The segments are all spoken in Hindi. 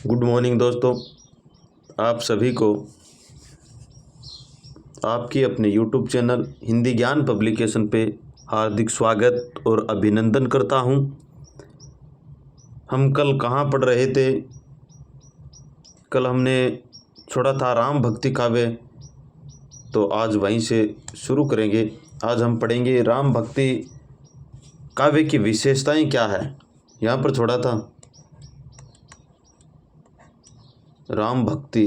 गुड मॉर्निंग दोस्तों। आप सभी को आपके अपने यूट्यूब चैनल हिंदी ज्ञान पब्लिकेशन पे हार्दिक स्वागत और अभिनंदन करता हूँ। हम कल कहाँ पढ़ रहे थे? कल हमने छोड़ा था राम भक्ति काव्य, तो आज वहीं से शुरू करेंगे। आज हम पढ़ेंगे राम भक्ति काव्य की विशेषताएं क्या है। यहाँ पर छोड़ा था राम भक्ति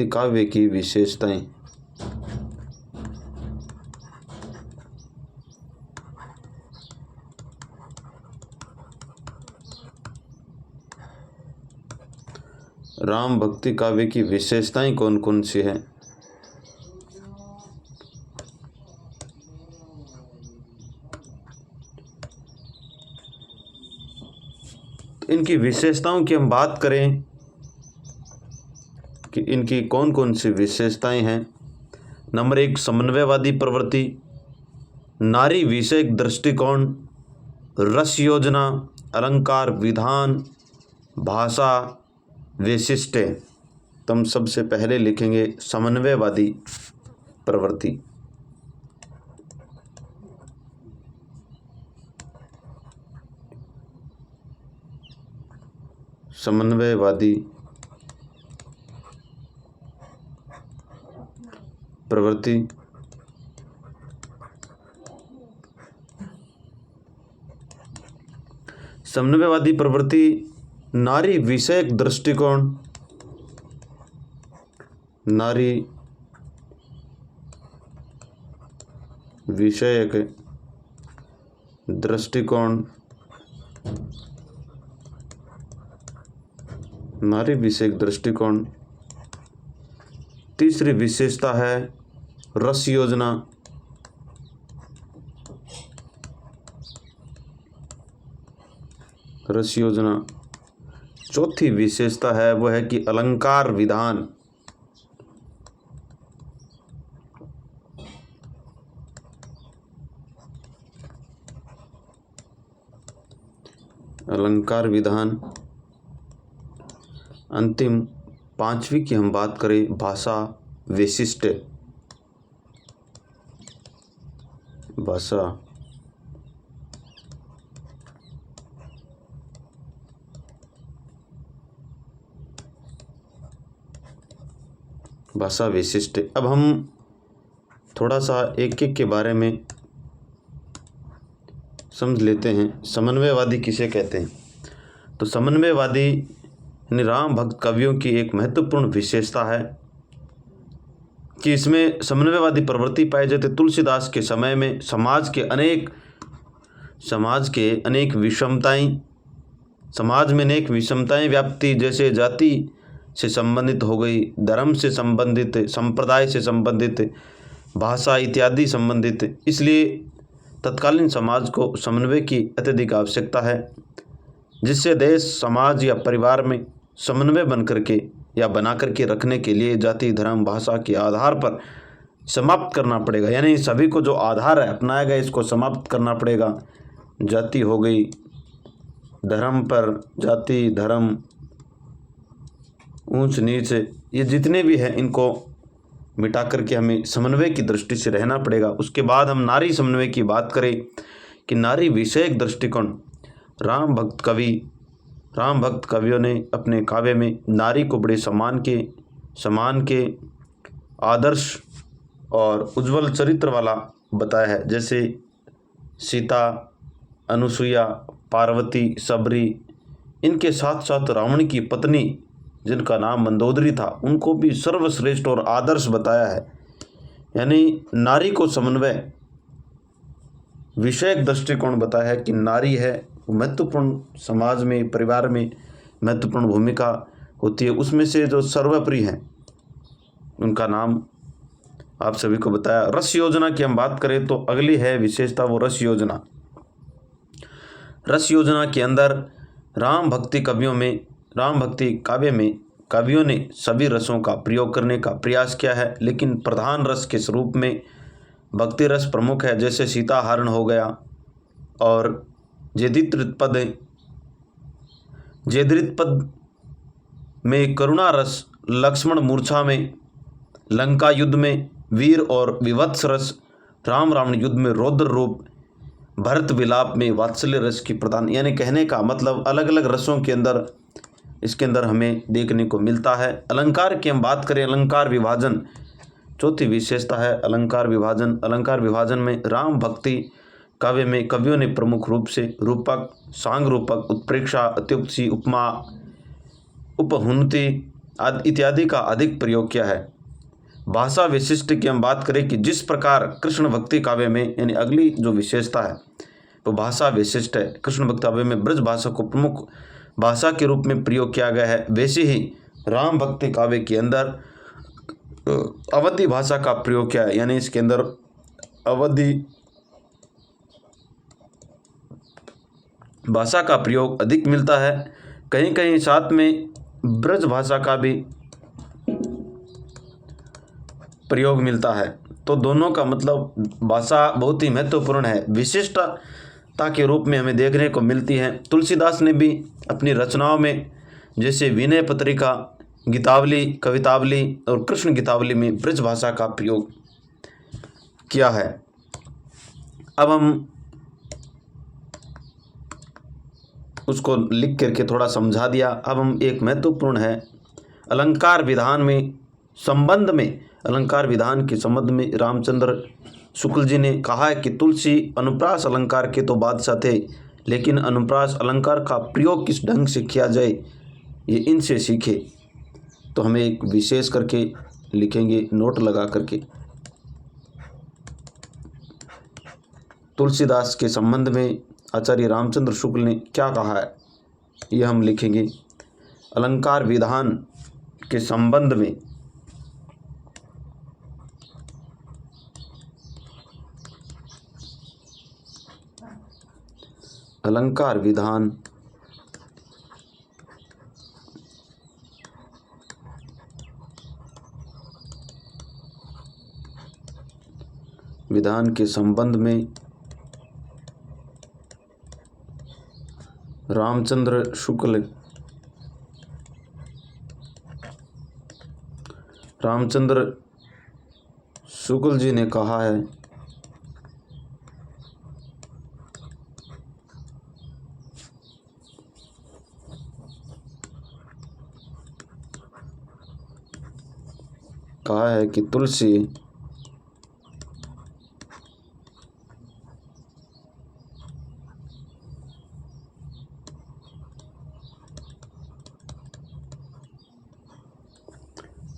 काव्य की विशेषताएं। राम भक्ति काव्य की विशेषताएं कौन कौन सी हैं? तो इनकी विशेषताओं की हम बात करें कि इनकी कौन कौन सी विशेषताएं हैं। नंबर 1, समन्वयवादी प्रवृत्ति, नारी विषयक दृष्टिकोण, रस योजना, अलंकार विधान, भाषा वैशिष्ट्य। तो हम सबसे पहले लिखेंगे समन्वयवादी प्रवृत्ति। समन्वयवादी प्रवृत्ति समन्वयवादी प्रवृत्ति नारी विषयक दृष्टिकोण, नारी विषयक दृष्टिकोण, नारी विषयक दृष्टिकोण। तीसरी विशेषता है रस योजना, रस योजना। चौथी विशेषता है वो है कि अलंकार विधान, अलंकार विधान। अंतिम पांचवी की हम बात करें भाषा वैशिष्ट्य, भाषा भाषा वैशिष्ट्य। अब हम थोड़ा सा एक एक के बारे में समझ लेते हैं। समन्वयवादी किसे कहते हैं? तो समन्वयवादी यानी राम भक्त कवियों की एक महत्वपूर्ण विशेषता है कि इसमें समन्वयवादी प्रवृत्ति पाई जाती। तुलसीदास के समय में समाज के अनेक विषमताएं, समाज में अनेक विषमताएं व्याप्ति, जैसे जाति से संबंधित हो गई, धर्म से संबंधित, संप्रदाय से संबंधित, भाषा इत्यादि संबंधित। इसलिए तत्कालीन समाज को समन्वय की अत्यधिक आवश्यकता है, जिससे देश, समाज या परिवार में समन्वय बना करके रखने के लिए जाति, धर्म, भाषा के आधार पर समाप्त करना पड़ेगा। यानी सभी को जो आधार है अपनाया गया, इसको समाप्त करना पड़ेगा। जाति हो गई, धर्म पर जाति, धर्म, ऊंच नीच, ये जितने भी हैं इनको मिटा करके हमें समन्वय की दृष्टि से रहना पड़ेगा। उसके बाद हम नारी समन्वय की बात करें कि नारी विषयक दृष्टिकोण। राम भक्त कवियों ने अपने काव्य में नारी को बड़े सम्मान के आदर्श और उज्जवल चरित्र वाला बताया है, जैसे सीता, अनुसुईया, पार्वती, सबरी। इनके साथ साथ रावण की पत्नी जिनका नाम मंदोदरी था, उनको भी सर्वश्रेष्ठ और आदर्श बताया है। यानी नारी को समन्वय विषयक दृष्टिकोण बताया है कि नारी है वो महत्वपूर्ण, समाज में, परिवार में महत्वपूर्ण भूमिका होती है। उसमें से जो सर्वोपरि हैं उनका नाम आप सभी को बताया। रस योजना की हम बात करें तो अगली है विशेषता वो रस योजना। रस योजना के अंदर राम भक्ति काव्य में कवियों ने सभी रसों का प्रयोग करने का प्रयास किया है, लेकिन प्रधान रस के स्वरूप में भक्ति रस प्रमुख है। जैसे सीता हरण हो गया और जेदृत पद में करुणा रस, लक्ष्मण मूर्छा में, लंका युद्ध में वीर और विवत्स रस, राम रावण युद्ध में रौद्र रूप, भरत विलाप में वात्सल्य रस की प्रदान। यानी कहने का मतलब अलग अलग रसों के अंदर इसके अंदर हमें देखने को मिलता है। अलंकार की हम बात करें, अलंकार विभाजन चौथी विशेषता है अलंकार विभाजन। अलंकार विभाजन में राम भक्ति काव्य में कवियों ने प्रमुख रूप से रूपक, सांग रूपक, उत्प्रेक्षा, अत्युक्ति, उपमा, उपहुन्ति इत्यादि का अधिक प्रयोग किया है। भाषा विशिष्ट की हम बात करें कि जिस प्रकार कृष्ण भक्ति काव्य में, यानी अगली जो विशेषता है वो भाषा विशिष्ट है, कृष्ण भक्ति काव्य में ब्रज भाषा को प्रमुख भाषा के रूप में प्रयोग किया गया है, वैसे ही राम भक्ति काव्य के अंदर अवधि भाषा का प्रयोग किया है। यानी इसके अंदर अवधि भाषा का प्रयोग अधिक मिलता है। कहीं कहीं साथ में ब्रज भाषा का भी प्रयोग मिलता है। तो दोनों का मतलब भाषा बहुत ही महत्वपूर्ण है, विशिष्टता के रूप में हमें देखने को मिलती है। तुलसीदास ने भी अपनी रचनाओं में जैसे विनय पत्रिका, गीतावली, कवितावली और कृष्ण गीतावली में ब्रज भाषा का प्रयोग किया है। अब हम उसको लिख करके थोड़ा समझा दिया। अब हम एक महत्वपूर्ण है अलंकार विधान में संबंध में, अलंकार विधान के संबंध में रामचंद्र शुक्ल जी ने कहा है कि तुलसी अनुप्रास अलंकार के तो बादशाह थे, लेकिन अनुप्रास अलंकार का प्रयोग किस ढंग से किया जाए ये इनसे सीखे। तो हमें एक विशेष करके लिखेंगे नोट लगा करके, तुलसीदास के संबंध में आचार्य रामचंद्र शुक्ल ने क्या कहा है ये हम लिखेंगे। अलंकार विधान के संबंध में अलंकार विधान के संबंध में रामचंद्र शुक्ल जी ने कहा है कि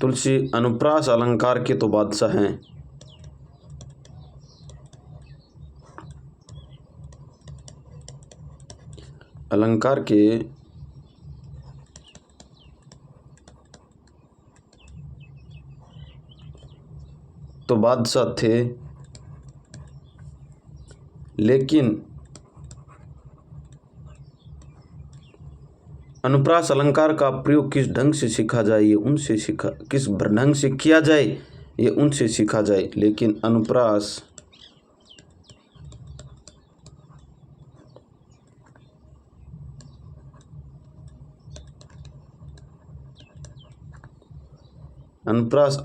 तुलसी अनुप्रास अलंकार के तो बादशाह हैं। अलंकार के तो बादशाह थे, लेकिन अनुप्रास अलंकार का प्रयोग किस ढंग से सीखा जाए ये उनसे सीखा, किस ढंग से किया जाए ये उनसे सीखा जाए। लेकिन अनुप्रास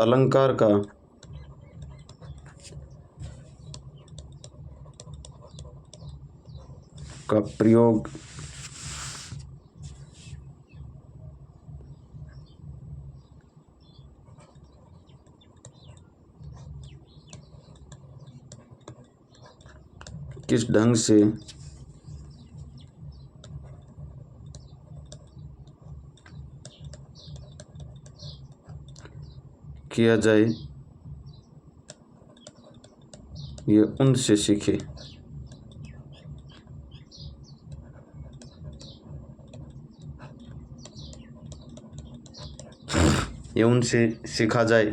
अलंकार का प्रयोग किस ढंग से किया जाए ये उनसे सीखे। ये उनसे सीखा जाए।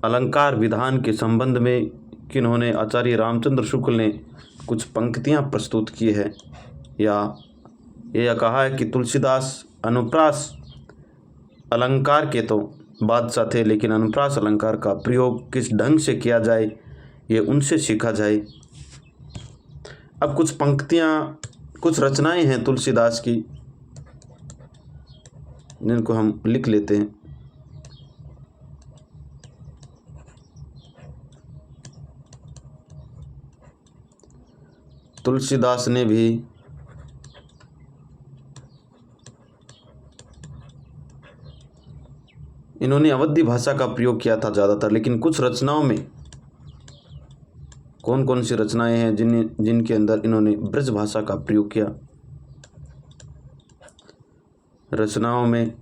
अलंकार विधान के संबंध में किन्होंने आचार्य रामचंद्र शुक्ल ने कुछ पंक्तियां प्रस्तुत की है, या यह कहा है कि तुलसीदास अनुप्रास अलंकार के तो बादशाह थे, लेकिन अनुप्रास अलंकार का प्रयोग किस ढंग से किया जाए ये उनसे सीखा जाए। अब कुछ पंक्तियां कुछ रचनाएं हैं तुलसीदास की जिनको हम लिख लेते हैं। तुलसीदास ने भी इन्होंने अवधी भाषा का प्रयोग किया था ज़्यादातर, लेकिन कुछ रचनाओं में कौन कौन सी रचनाएं हैं जिनके अंदर इन्होंने ब्रज भाषा का प्रयोग किया। रचनाओं में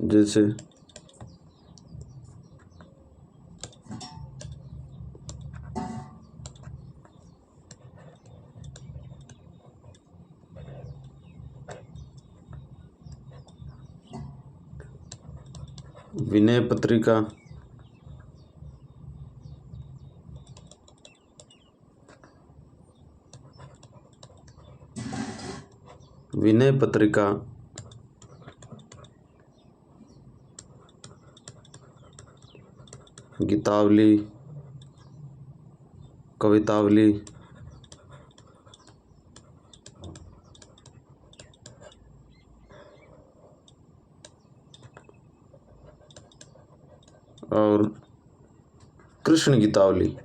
जैसे विनय पत्रिका, विनय पत्रिका, गीतावली, कवितावली, और कृष्ण गीतावली।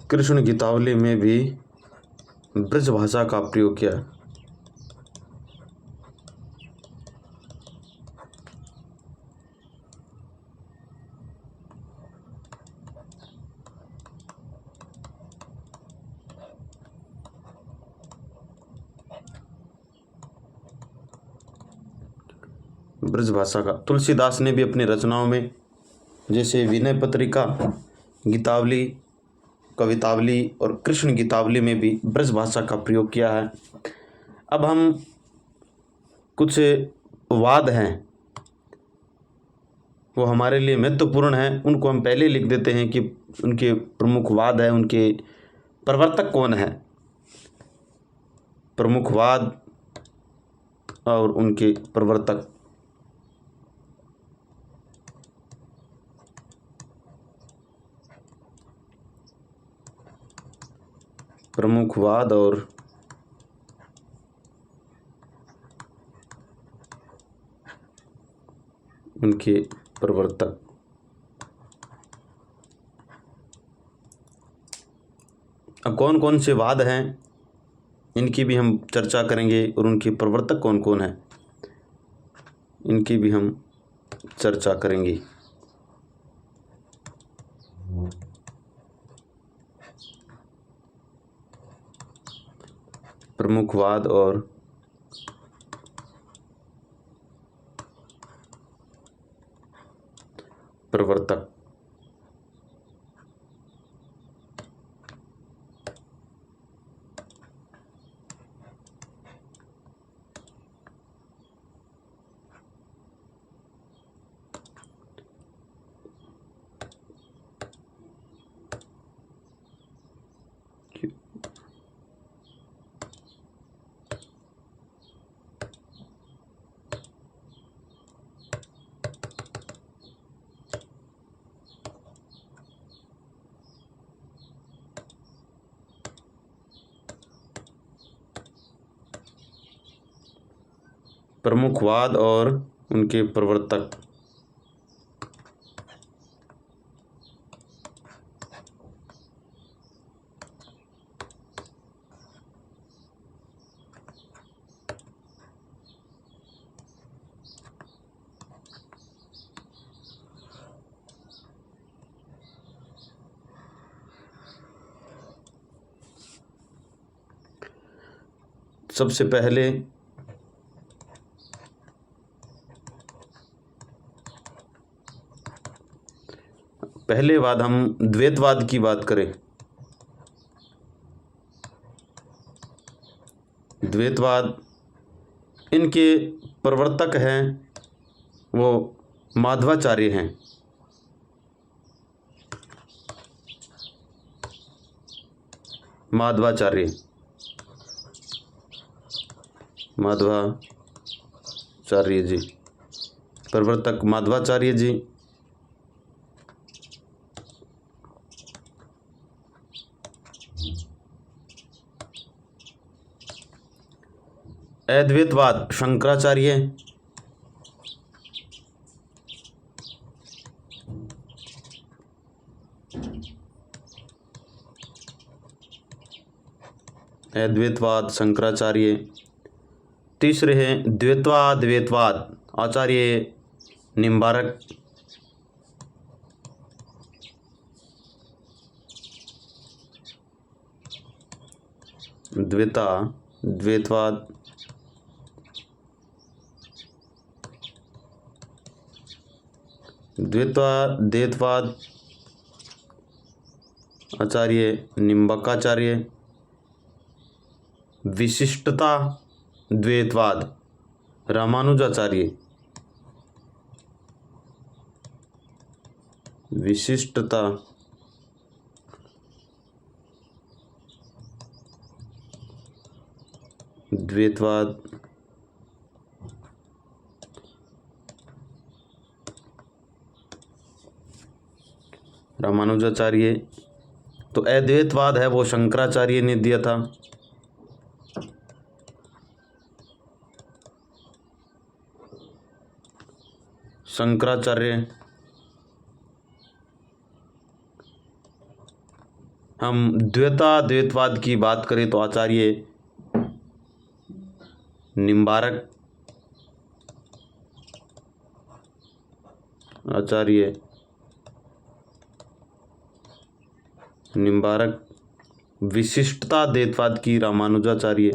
कृष्ण गीतावली में भी ब्रज भाषा का प्रयोग किया। ब्रज भाषा का तुलसीदास ने भी अपनी रचनाओं में जैसे विनय पत्रिका, गीतावली, कवितावली और कृष्ण गीतावली में भी ब्रज भाषा का प्रयोग किया है। अब हम कुछ वाद हैं वो हमारे लिए महत्वपूर्ण हैं, उनको हम पहले लिख देते हैं कि उनके प्रमुख वाद है, उनके प्रवर्तक कौन है। प्रमुख वाद और उनके प्रवर्तक। प्रमुखवाद और उनके प्रवर्तक। अब कौन कौन से वाद हैं इनकी भी हम चर्चा करेंगे और उनके प्रवर्तक कौन कौन हैं इनकी भी हम चर्चा करेंगे। प्रमुखवाद और प्रवर्तक। प्रमुखवाद और उनके प्रवर्तक। सबसे पहले वाद हम द्वैतवाद की बात करें। द्वैतवाद इनके प्रवर्तक हैं वो माधवाचार्य हैं। माधवाचार्य माधवाचार्य जी। प्रवर्तक माधवाचार्य जी। अद्वैतवाद शंकराचार्य। अद्वैतवाद शंकराचार्य। तीसरे हैं द्वैतवाद आचार्य निम्बारक। द्वैतवाद आचार्य निम्बकाचार्य। विशिष्टता द्वैतवाद रामानुजाचार्य। विशिष्टता द्वैतवाद रामानुजाचार्य। तो अद्वैतवाद है वो शंकराचार्य ने दिया था। शंकराचार्य। हम द्वैतवाद की बात करें तो आचार्य निम्बारक। आचार्य निम्बारक। विशिष्टता द्वैतवाद की रामानुजाचार्य।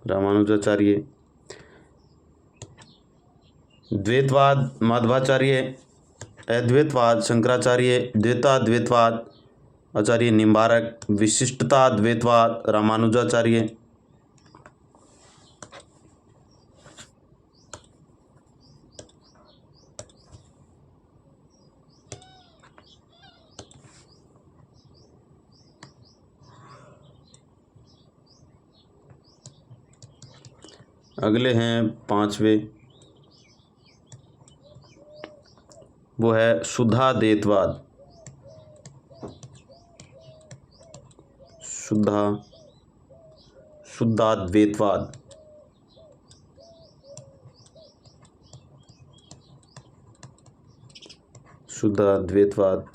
रामानुजाचार्य। द्वैतवाद माधवाचार्य। अद्वैतवाद शंकराचार्य। द्वैतवाद आचार्य निम्बारक। विशिष्टता द्वैतवाद रामानुजाचार्य। अगले हैं पांचवें, वो है शुद्धाद्वैतवाद। शुद्धाद्वैतवाद। शुद्धाद्वैतवाद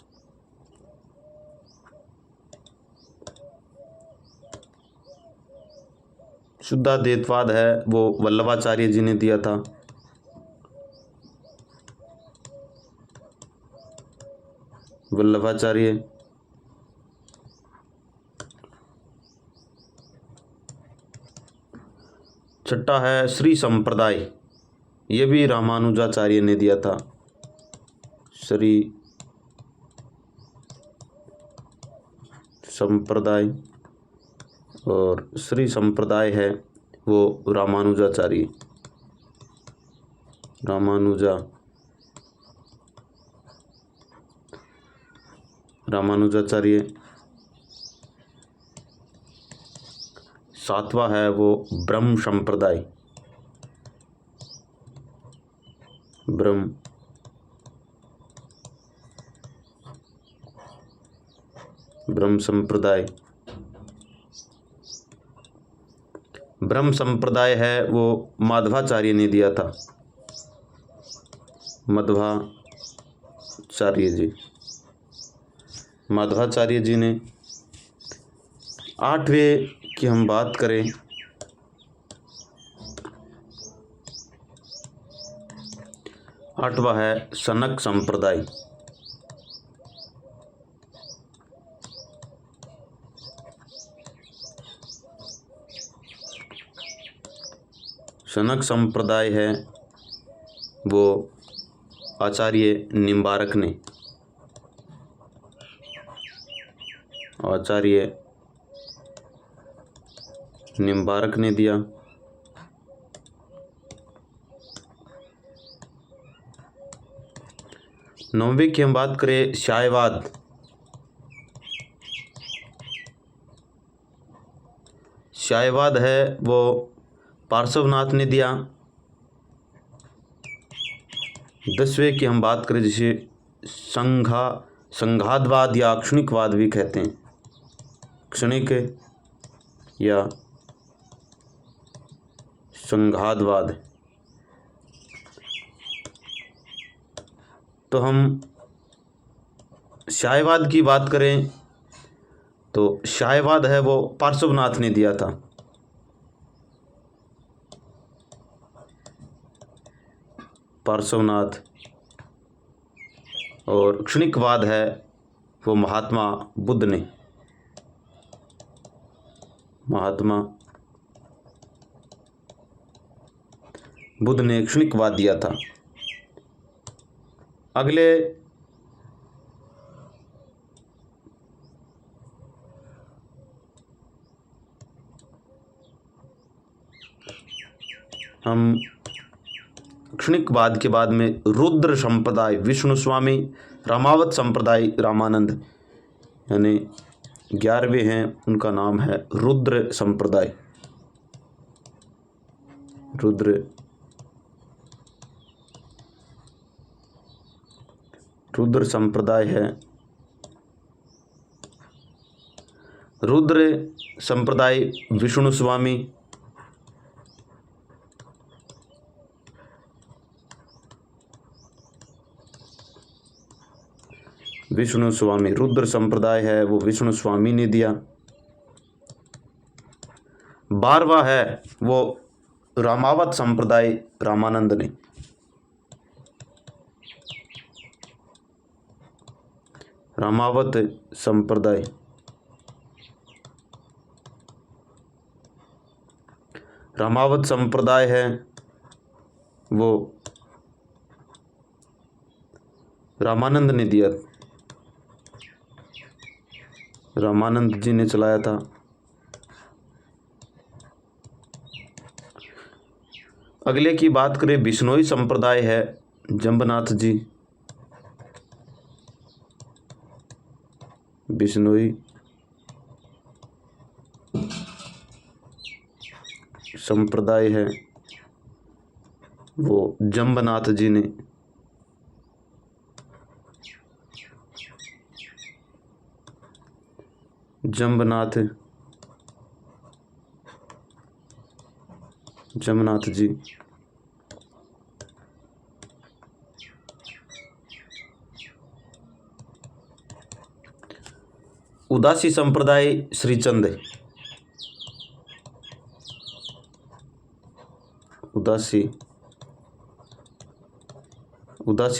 शुद्धाद्वैतवाद है वो वल्लभाचार्य जी ने दिया था। वल्लभाचार्य। छठा है श्री संप्रदाय, ये भी रामानुजाचार्य ने दिया था। श्री संप्रदाय, और श्री संप्रदाय है वो रामानुजाचार्य। सातवां है वो ब्रह्म संप्रदाय। ब्रह्म संप्रदाय। ब्रह्म संप्रदाय है वो माधवाचार्य ने दिया था। माधवाचार्य जी ने। आठवें की हम बात करें, आठवां है सनक संप्रदाय। सनक संप्रदाय है वो आचार्य निम्बारक ने। दिया। नौवीं की हम बात करें शायवाद। शायवाद है वो पार्श्वनाथ ने दिया। 10वें की हम बात करें जिसे संघातवाद या क्षणिकवाद भी कहते हैं, क्षणिक या संघातवाद। तो हम शायवाद की बात करें तो शायवाद है वो पार्श्वनाथ ने दिया था। पार्श्वनाथ। और क्षणिकवाद है वो महात्मा बुद्ध ने, महात्मा बुद्ध ने क्षणिकवाद दिया था। अगले हम क्षणिकवाद के बाद में रुद्र संप्रदाय विष्णु स्वामी, रामावत संप्रदाय रामानंद, यानी 11वें हैं, उनका नाम है रुद्र संप्रदाय। रुद्र संप्रदाय है। रुद्र संप्रदाय विष्णु स्वामी, रुद्र संप्रदाय है वो विष्णु स्वामी ने दिया। 12वां है वो रामावत संप्रदाय रामानंद ने। रामावत संप्रदाय, रामावत संप्रदाय है वो रामानंद ने दिया, रामानंद जी ने चलाया था। अगले की बात करें बिश्नोई संप्रदाय है जम्बनाथ जी। बिश्नोई संप्रदाय है वो जम्बनाथ जी ने। जम्बनाथ जी। उदासी संप्रदाय श्रीचंद, उदासी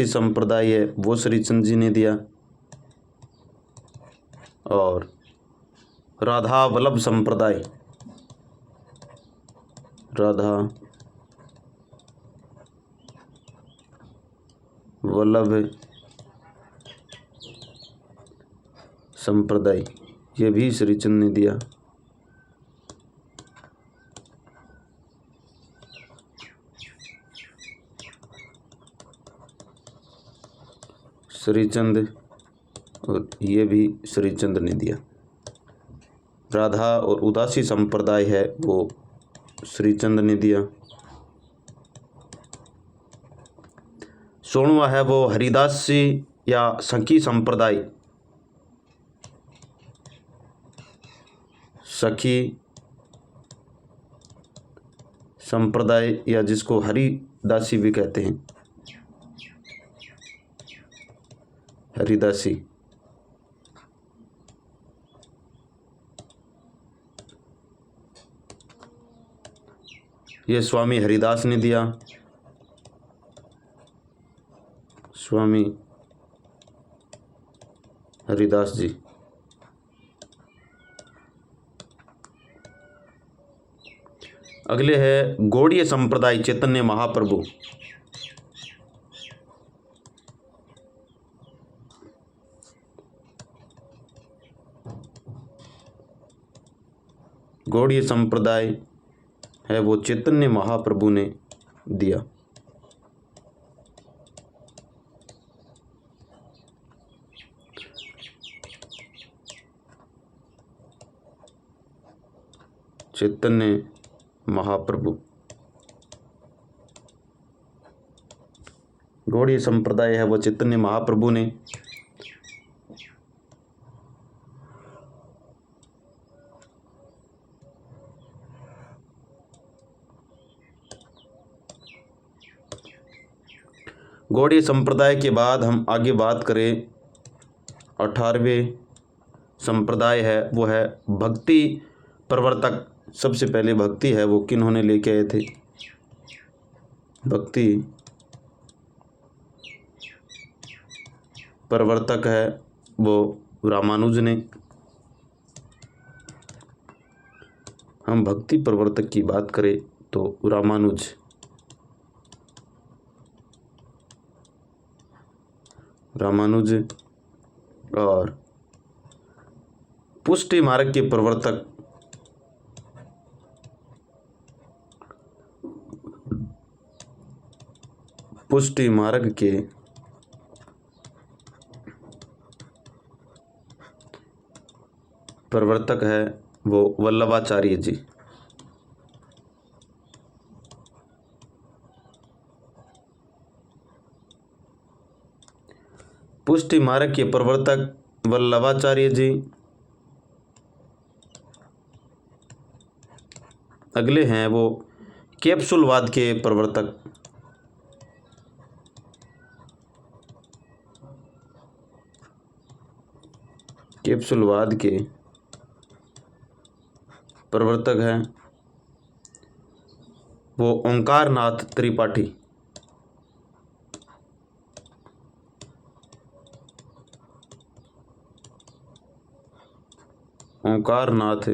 संप्रदाय है वो श्रीचंद जी ने दिया। और राधा वल्लभ संप्रदाय, राधा वल्लभ संप्रदाय, ये भी श्रीचंद ने दिया। श्रीचंद, और ये भी श्रीचंद ने दिया। राधा और उदासी संप्रदाय है वो श्रीचंद ने दिया। 16वां है वो हरिदासी या सखी संप्रदाय, सखी संप्रदाय या जिसको हरिदासी भी कहते हैं, हरिदासी। ये स्वामी हरिदास ने दिया, स्वामी हरिदास जी। अगले है गौड़ीय संप्रदाय चैतन्य महाप्रभु। गौड़ीय संप्रदाय है वो चैतन्य महाप्रभु ने दिया। चैतन्य महाप्रभु। गौड़ीय संप्रदाय है वो चैतन्य महाप्रभु ने गौड़ीय संप्रदाय के बाद हम आगे बात करें 18वें संप्रदाय है वो है भक्ति प्रवर्तक। सबसे पहले भक्ति है वो किन्होंने लेके आए थे? भक्ति प्रवर्तक है वो रामानुज ने। हम भक्ति प्रवर्तक की बात करें तो रामानुज और पुष्टि मार्ग के प्रवर्तक है वो वल्लभाचार्य जी। पुष्टि मार्ग के प्रवर्तक वल्लभाचार्य जी। अगले हैं वो कैप्सूलवाद के प्रवर्तक हैं वो ओंकारनाथ त्रिपाठी। ओंकारनाथ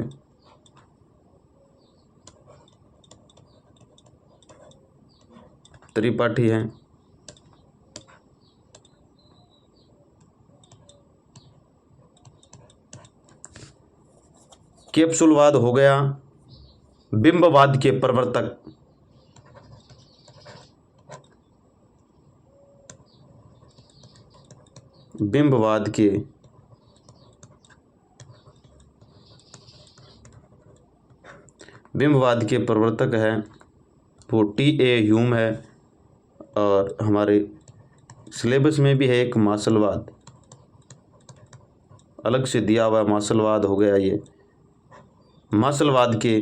त्रिपाठी हैं। कैप्सूलवाद हो गया। बिंबवाद के प्रवर्तक है वो T.A. ह्यूम है। और हमारे सिलेबस में भी है एक मार्शलवाद, अलग से दिया हुआ मार्शलवाद हो गया। ये मार्शलवाद के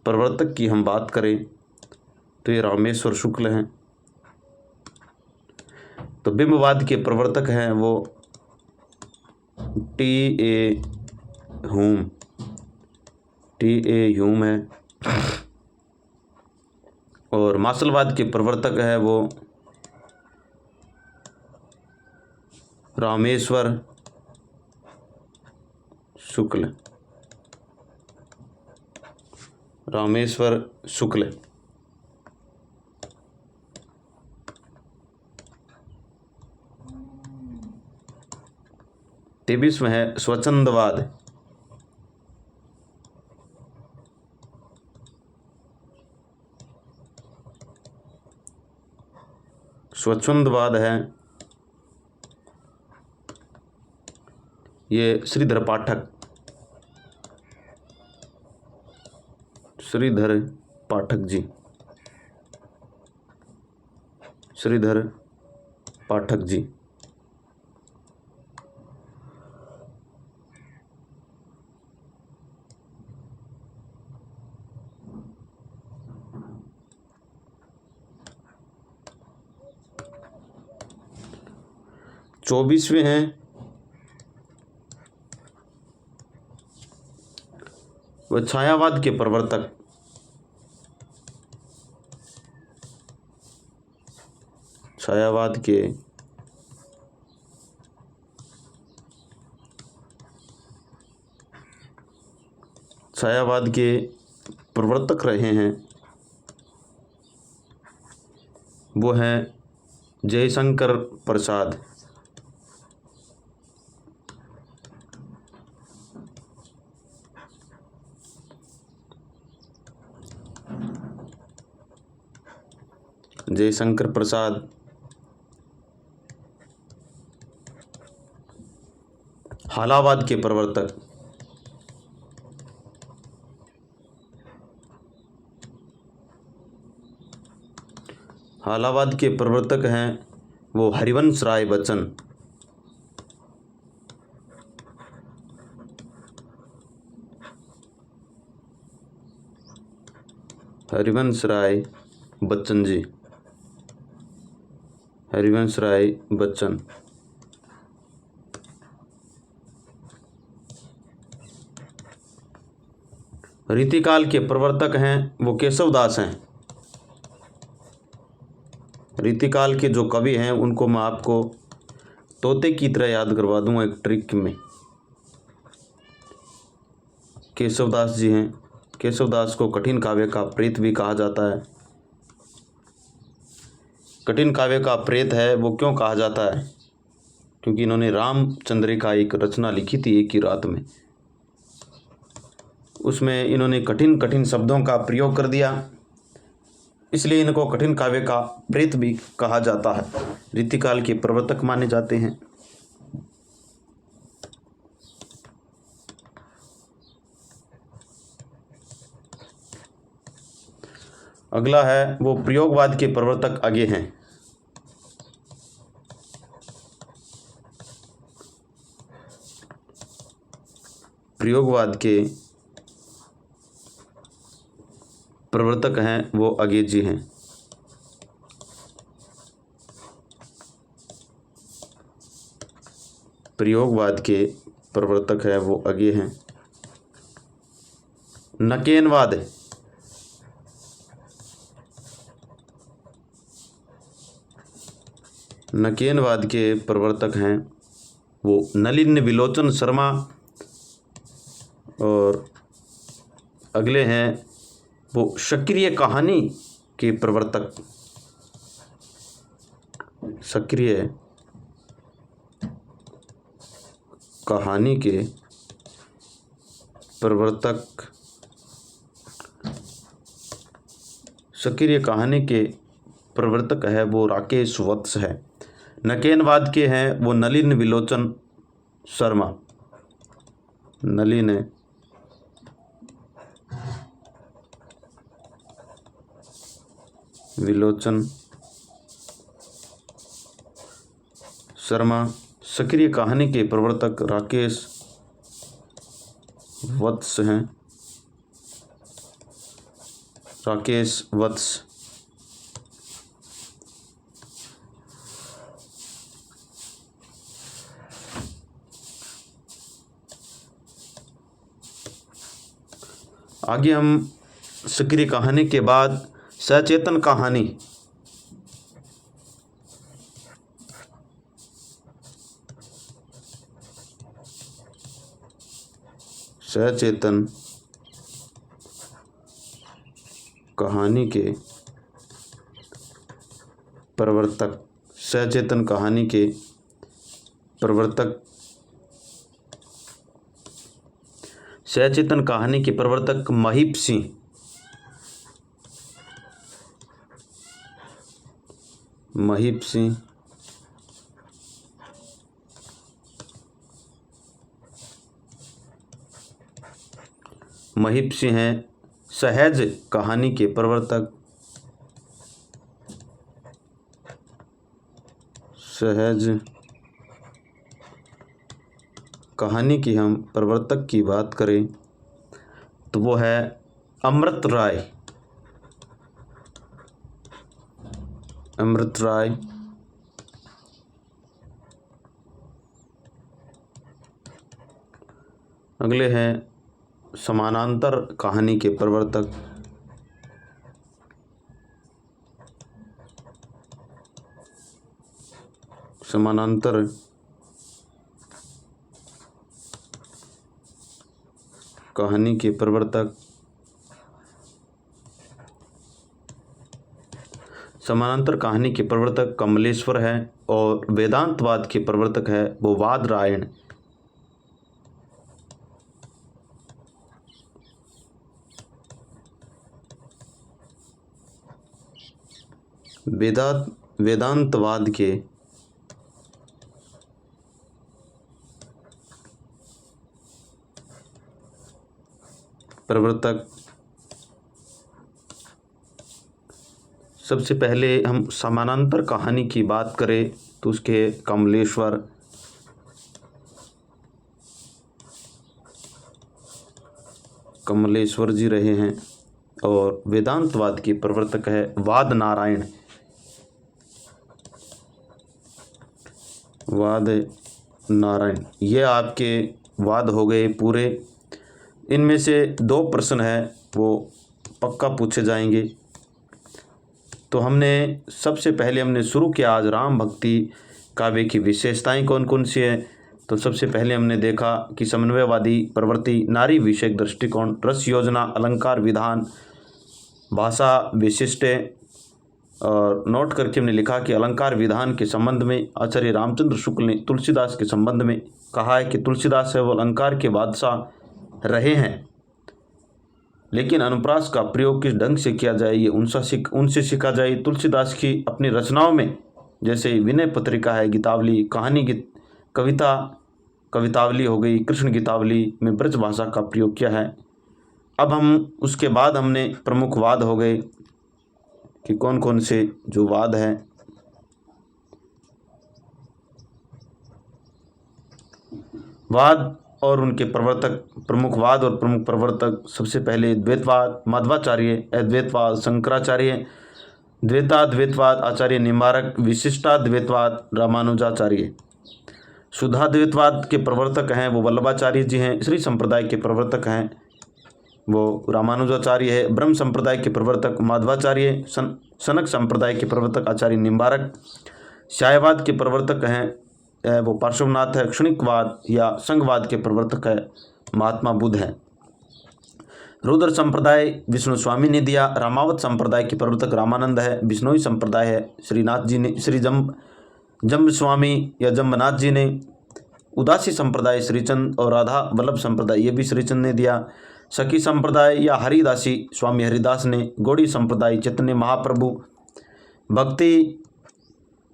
प्रवर्तक की हम बात करें तो ये रामेश्वर शुक्ल हैं। तो बिंबवाद के प्रवर्तक हैं वो T.A. ह्यूम है। और मार्शलवाद के प्रवर्तक है वो रामेश्वर शुक्ल। 23वां है स्वच्छंदवाद। स्वच्छंदवाद है ये श्रीधर पाठक जी। चौबीसवें हैं वह छायावाद के प्रवर्तक छायावाद के प्रवर्तक रहे हैं वो हैं जयशंकर प्रसाद। हालावाद के प्रवर्तक हालावाद के प्रवर्तक हैं वो हरिवंश राय बच्चन। हरिवंश राय बच्चन जी, हरिवंश राय बच्चन। रीतिकाल के प्रवर्तक हैं वो केशवदास हैं। रीतिकाल के जो कवि हैं उनको मैं आपको तोते की तरह याद करवा दूंगा एक ट्रिक में। केशवदास जी हैं। केशवदास को कठिन काव्य का प्रेत भी कहा जाता है। कठिन काव्य का प्रेत है वो क्यों कहा जाता है? क्योंकि इन्होंने रामचंद्रिका एक रचना लिखी थी एक ही रात में। उसमें इन्होंने कठिन कठिन शब्दों का प्रयोग कर दिया, इसलिए इनको कठिन काव्य का प्रेत भी कहा जाता है। रीतिकाल के प्रवर्तक माने जाते हैं। अगला है वो प्रयोगवाद के प्रवर्तक आगे हैं। प्रयोगवाद के प्रवर्तक हैं वो आगे जी हैं। प्रयोगवाद के प्रवर्तक है वो आगे हैं। नकेनवाद, नकेनवाद के प्रवर्तक हैं वो नलिन विलोचन शर्मा। और अगले हैं वो सक्रिय कहानी के प्रवर्तक, सक्रिय कहानी के प्रवर्तक, सक्रिय कहानी के प्रवर्तक है वो राकेश वत्स है। नकेनवाद के हैं वो नलिन विलोचन शर्मा, नलिन विलोचन शर्मा। सक्रिय कहानी के प्रवर्तक राकेश वत्स हैं, राकेश वत्स। आगे हम सक्रिय कहानी के बाद सचेतन कहानी, सचेतन कहानी के प्रवर्तक, सचेतन कहानी के प्रवर्तक, सचेतन कहानी के प्रवर्तक महीप सिंह, महीप सिंह। महीप सिंह हैं सहज कहानी के प्रवर्तक, सहज कहानी की हम प्रवर्तक की बात करें तो वो है अमृत राय, अमृत राय। अगले हैं समानांतर कहानी के प्रवर्तक, समानांतर कहानी के प्रवर्तक, समानांतर कहानी के प्रवर्तक कमलेश्वर है। और वेदांतवाद के प्रवर्तक है वो वादरायण। वेदांतवाद के प्रवर्तक सबसे पहले हम समानांतर कहानी की बात करें तो उसके कमलेश्वर जी रहे हैं और वेदांतवाद के प्रवर्तक है वाद नारायण। ये आपके वाद हो गए पूरे। इनमें से 2 प्रश्न है वो पक्का पूछे जाएंगे। तो सबसे पहले हमने शुरू किया आज राम भक्ति काव्य की विशेषताएं कौन कौन सी है। तो सबसे पहले हमने देखा कि समन्वयवादी प्रवृत्ति, नारी विषयक दृष्टिकोण, रस योजना, अलंकार विधान, भाषा विशिष्ट। और नोट करके हमने लिखा कि अलंकार विधान के संबंध में आचार्य रामचंद्र शुक्ल ने तुलसीदास के संबंध में कहा है कि तुलसीदास है वो अलंकार के बादशाह रहे हैं, लेकिन अनुप्रास का प्रयोग किस ढंग से किया जाए ये उनसे सीखा जाए। तुलसीदास की अपनी रचनाओं में जैसे विनय पत्रिका है, गीतावली, कहानी कवितावली हो गई, कृष्ण गीतावली में ब्रज भाषा का प्रयोग किया है। अब उसके बाद हमने प्रमुख वाद हो गए कि कौन कौन से जो वाद हैं। वाद और उनके प्रवर्तक, प्रमुख वाद और प्रमुख प्रवर्तक। सबसे पहले द्वैतवाद माधवाचार्य, अद्वैतवाद शंकराचार्य, द्वैताद्वैतवाद आचार्य निम्बारक, विशिष्टाद्वैतवाद रामानुजाचार्य। शुद्धाद्वैतवाद के प्रवर्तक हैं वो वल्लभाचार्य जी हैं। श्री संप्रदाय के प्रवर्तक हैं वो रामानुजाचार्य है। ब्रह्म संप्रदाय के प्रवर्तक माधवाचार्य, सनक संप्रदाय के प्रवर्तक आचार्य निम्बारक। शायवाद के प्रवर्तक हैं वो पार्श्वनाथ है। क्षणिकवाद या संघवाद के प्रवर्तक है महात्मा बुद्ध है। रुद्र संप्रदाय विष्णु स्वामी ने दिया। रामावत संप्रदाय के प्रवर्तक रामानंद है। बिश्नोई संप्रदाय है श्रीनाथ जी ने, श्री जम्ब स्वामी या जम्बनाथ जी ने। उदासी संप्रदाय श्रीचंद और राधा वल्लभ संप्रदाय ये भी श्रीचंद ने दिया। सखी संप्रदाय या हरिदासी स्वामी हरिदास ने। गौड़ी संप्रदाय चैतन्य महाप्रभु। भक्ति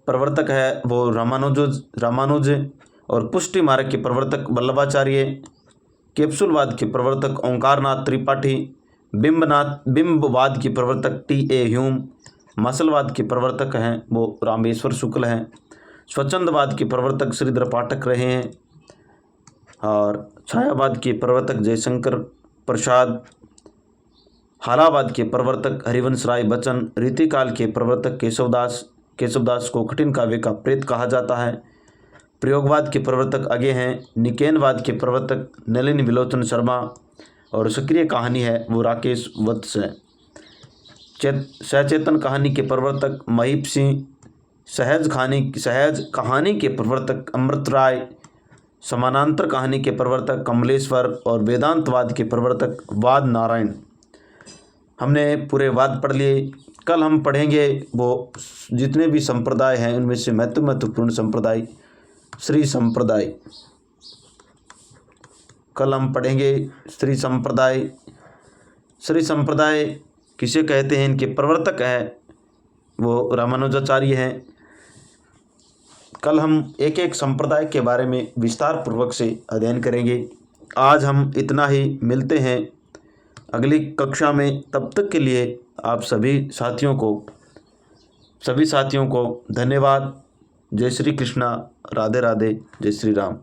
प्रवर्तक है वो रामानुज और पुष्टि मार्ग के प्रवर्तक वल्लभाचार्य। कैप्सूलवाद के प्रवर्तक ओंकारनाथ त्रिपाठी। बिंबवाद के प्रवर्तक टी.ए. ह्यूम। मसलवाद के प्रवर्तक हैं वो रामेश्वर शुक्ल हैं। स्वच्छंदवाद के प्रवर्तक श्रीधर पाठक रहे हैं और छायावाद के प्रवर्तक जयशंकर प्रसाद। हालावाद के प्रवर्तक हरिवंश राय बच्चन। रीतिकाल के प्रवर्तक केशवदास को कठिन काव्य का प्रेत कहा जाता है। प्रयोगवाद के प्रवर्तक आगे हैं। निकेनवाद के प्रवर्तक नलिनी विलोचन शर्मा और सक्रिय कहानी है वो राकेश वत्स है। सचेतन कहानी के प्रवर्तक महीप सिंह। सहज कहानी के प्रवर्तक अमृत राय। समानांतर कहानी के प्रवर्तक कमलेश्वर और वेदांतवाद के प्रवर्तक वाद नारायण। हमने पूरे वाद पढ़ लिए। कल हम पढ़ेंगे वो जितने भी संप्रदाय हैं उनमें से महत्वपूर्ण संप्रदाय श्री संप्रदाय। कल हम पढ़ेंगे श्री संप्रदाय किसे कहते हैं, इनके प्रवर्तक हैं वो रामानुजाचार्य हैं। कल हम एक एक संप्रदाय के बारे में विस्तार पूर्वक से अध्ययन करेंगे। आज हम इतना ही, मिलते हैं अगली कक्षा में। तब तक के लिए आप सभी साथियों को धन्यवाद। जय श्री कृष्णा, राधे राधे, जय श्री राम।